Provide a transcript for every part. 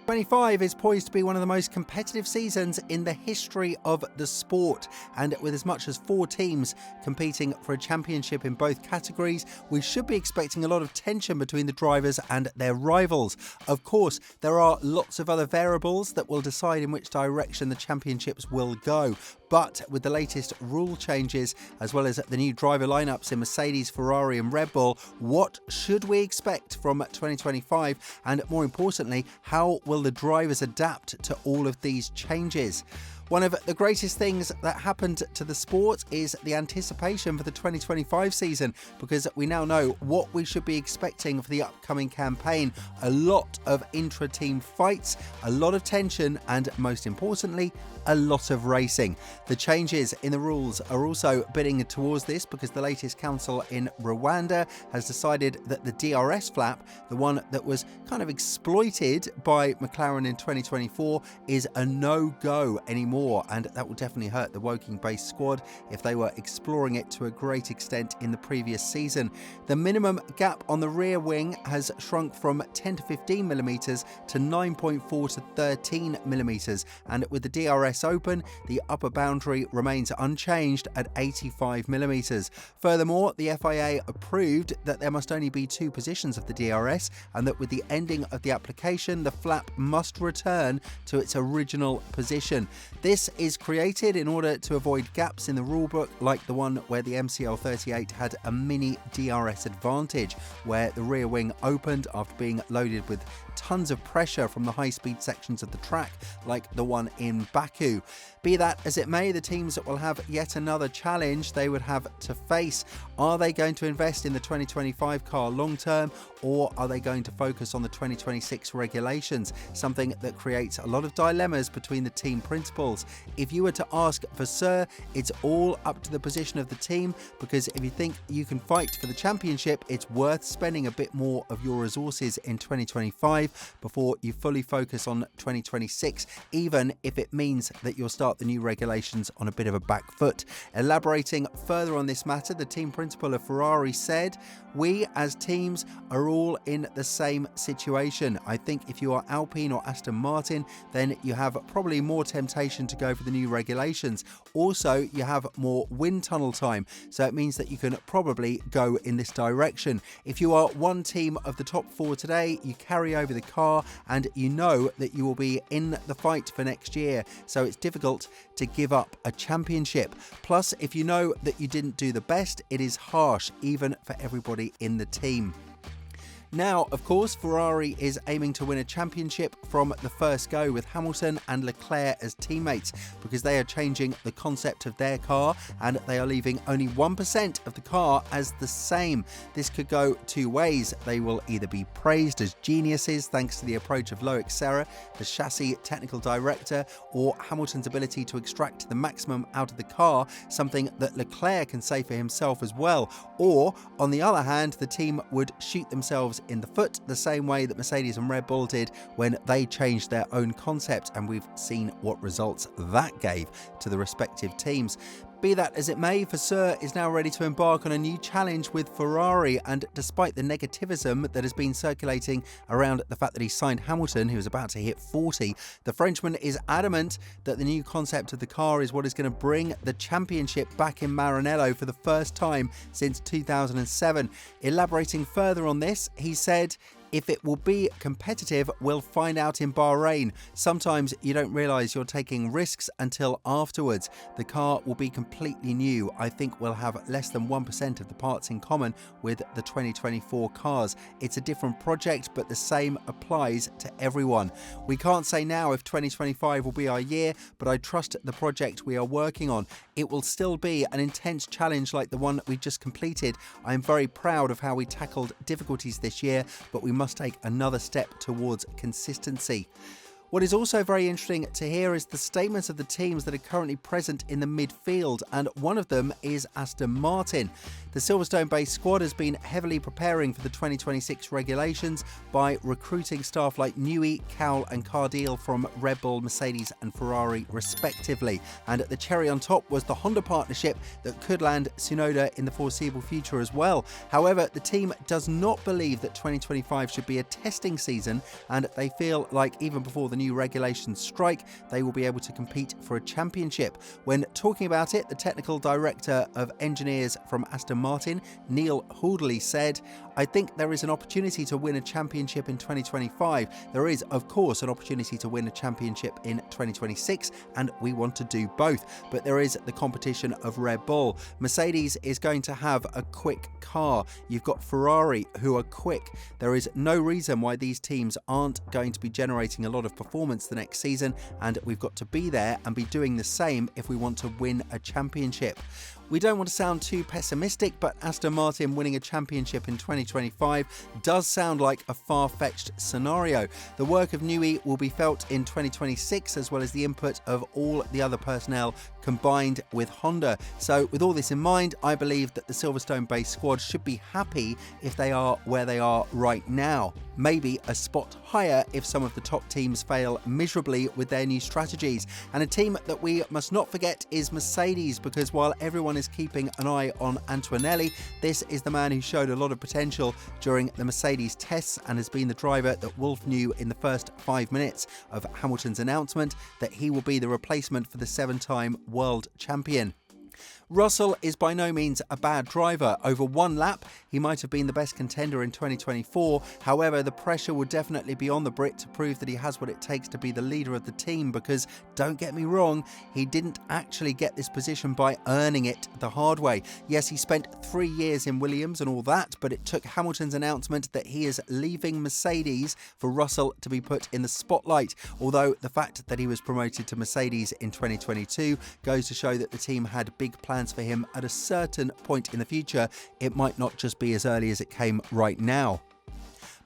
25 is poised to be one of the most competitive seasons in the history of the sport, and with as much as 4 teams competing for a championship in both categories, we should be expecting a lot of tension between the drivers and their rivals. Of course, there are lots of other variables that will decide in which direction the championships will go, but with the latest rule changes, as well as the new driver lineups in Mercedes, Ferrari and Red Bull, what should we expect from 2025? And more importantly, how will the drivers adapt to all of these changes? One of the greatest things that happened to the sport is the anticipation for the 2025 season, because we now know what we should be expecting for the upcoming campaign. A lot of intra-team fights, a lot of tension, and most importantly, a lot of racing. The changes in the rules are also bidding towards this, because the latest council in Rwanda has decided that the DRS flap, the one that was kind of exploited by McLaren in 2024, is a no-go anymore. And that will definitely hurt the Woking-based squad if they were exploring it to a great extent in the previous season. The minimum gap on the rear wing has shrunk from 10 to 15 millimetres to 9.4 to 13 millimetres, and with the DRS open, the upper boundary remains unchanged at 85 millimetres. Furthermore, the FIA approved that there must only be 2 positions of the DRS, and that with the ending of the application, the flap must return to its original position. This is created in order to avoid gaps in the rulebook, like the one where the MCL38 had a mini DRS advantage, where the rear wing opened after being loaded with tons of pressure from the high-speed sections of the track, like the one in Baku. Be that as it may, the teams that will have yet another challenge they would have to face. Are they going to invest in the 2025 car long-term, or are they going to focus on the 2026 regulations? Something that creates a lot of dilemmas between the team principals. If you were to ask Vasseur, it's all up to the position of the team, because if you think you can fight for the championship, it's worth spending a bit more of your resources in 2025 before you fully focus on 2026, even if it means that you'll start the new regulations on a bit of a back foot. Elaborating further on this matter, the team principal of Ferrari said, "We as teams are all in the same situation. I think if you are Alpine or Aston Martin, then you have probably more temptation to go for the new regulations. Also, you have more wind tunnel time, so it means that you can probably go in this direction. If you are one team of the top 4 today, you carry over the car and you know that you will be in the fight for next year, so it's difficult to give up a championship. Plus, if you know that you didn't do the best, it is harsh, even for everybody in the team." Now, of course, Ferrari is aiming to win a championship from the first go, with Hamilton and Leclerc as teammates, because they are changing the concept of their car and they are leaving only 1% of the car as the same. This could go 2 ways. They will either be praised as geniuses thanks to the approach of Loic Serra, the chassis technical director, or Hamilton's ability to extract the maximum out of the car, something that Leclerc can say for himself as well. Or, on the other hand, the team would shoot themselves in the foot the same way that Mercedes and Red Bull did when they changed their own concept, and we've seen what results that gave to the respective teams. Be that as it may, Vasseur is now ready to embark on a new challenge with Ferrari, and despite the negativism that has been circulating around the fact that he signed Hamilton, who was about to hit 40, the Frenchman is adamant that the new concept of the car is what is going to bring the championship back in Maranello for the first time since 2007. Elaborating further on this, he said, "If it will be competitive, we'll find out in Bahrain. Sometimes you don't realise you're taking risks until afterwards. The car will be completely new. I think we'll have less than 1% of the parts in common with the 2024 cars. It's a different project, but the same applies to everyone. We can't say now if 2025 will be our year, but I trust the project we are working on. It will still be an intense challenge like the one we just completed. I am very proud of how we tackled difficulties this year, but we must take another step towards consistency." What is also very interesting to hear is the statements of the teams that are currently present in the midfield, and one of them is Aston Martin. The Silverstone-based squad has been heavily preparing for the 2026 regulations by recruiting staff like Newey, Cowell and Cardile from Red Bull, Mercedes and Ferrari respectively. And the cherry on top was the Honda partnership that could land Tsunoda in the foreseeable future as well. However, the team does not believe that 2025 should be a testing season, and they feel like even before the new regulations strike, they will be able to compete for a championship. When talking about it, the technical director of engineers from Aston Martin, Neil Houldeley, said, "I think there is an opportunity to win a championship in 2025. There is, of course, an opportunity to win a championship in 2026, and we want to do both. But there is the competition of Red Bull. Mercedes is going to have a quick car. You've got Ferrari, who are quick. There is no reason why these teams aren't going to be generating a lot of performance the next season, and we've got to be there and be doing the same if we want to win a championship." We don't want to sound too pessimistic, but Aston Martin winning a championship in 2025 does sound like a far-fetched scenario. The work of Newey will be felt in 2026, as well as the input of all the other personnel combined with Honda. So with all this in mind, I believe that the Silverstone-based squad should be happy if they are where they are right now. Maybe a spot higher if some of the top teams fail miserably with their new strategies. And a team that we must not forget is Mercedes, because while everyone is keeping an eye on Antonelli, this is the man who showed a lot of potential during the Mercedes tests and has been the driver that Wolff knew in the first 5 minutes of Hamilton's announcement that he will be the replacement for the 7-time world champion. Russell is by no means a bad driver. Over one lap, he might have been the best contender in 2024. However, the pressure will definitely be on the Brit to prove that he has what it takes to be the leader of the team, because, don't get me wrong, he didn't actually get this position by earning it the hard way. Yes, he spent 3 years in Williams and all that, but it took Hamilton's announcement that he is leaving Mercedes for Russell to be put in the spotlight. Although the fact that he was promoted to Mercedes in 2022 goes to show that the team had big plans for him at a certain point in the future. It might not just be as early as it came right now.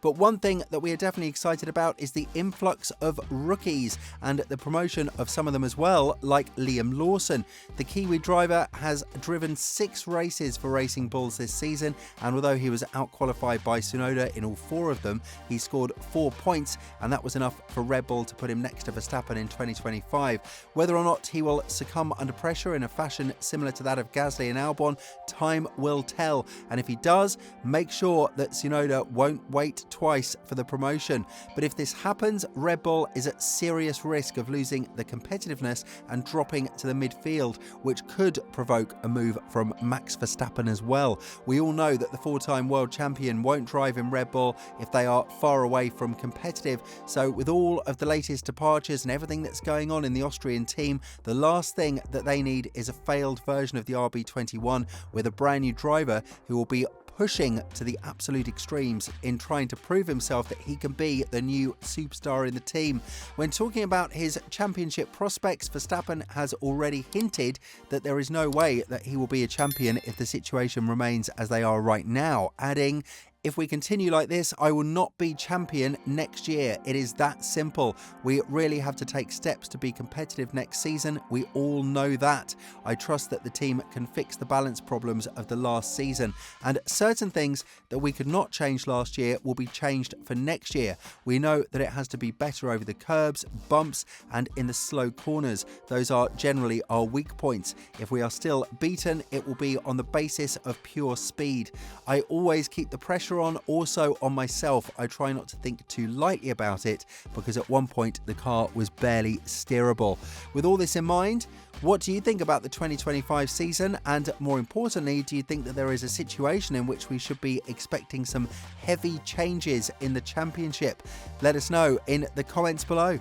But one thing that we are definitely excited about is the influx of rookies and the promotion of some of them as well, like Liam Lawson. The Kiwi driver has driven 6 races for Racing Bulls this season, and although he was outqualified by Tsunoda in all 4 of them, he scored 4 points, and that was enough for Red Bull to put him next to Verstappen in 2025. Whether or not he will succumb under pressure in a fashion similar to that of Gasly and Albon, time will tell. And if he does, make sure that Tsunoda won't wait twice for the promotion. But if this happens, Red Bull is at serious risk of losing the competitiveness and dropping to the midfield, which could provoke a move from Max Verstappen as well. We all know that the 4-time world champion won't drive in Red Bull if they are far away from competitive. So with all of the latest departures and everything that's going on in the Austrian team, the last thing that they need is a failed version of the RB21 with a brand new driver who will be pushing to the absolute extremes in trying to prove himself that he can be the new superstar in the team. When talking about his championship prospects, Verstappen has already hinted that there is no way that he will be a champion if the situation remains as they are right now, adding, "If we continue like this, I will not be champion next year. It is that simple. We really have to take steps to be competitive next season. We all know that. I trust that the team can fix the balance problems of the last season. And certain things that we could not change last year will be changed for next year. We know that it has to be better over the curbs, bumps, and in the slow corners. Those are generally our weak points. If we are still beaten, it will be on the basis of pure speed. I always keep the pressure on, also on myself. I try not to think too lightly about it, because at one point the car was barely steerable." With all this in mind, what do you think about the 2025 season? And more importantly, do you think that there is a situation in which we should be expecting some heavy changes in the championship? Let us know in the comments below.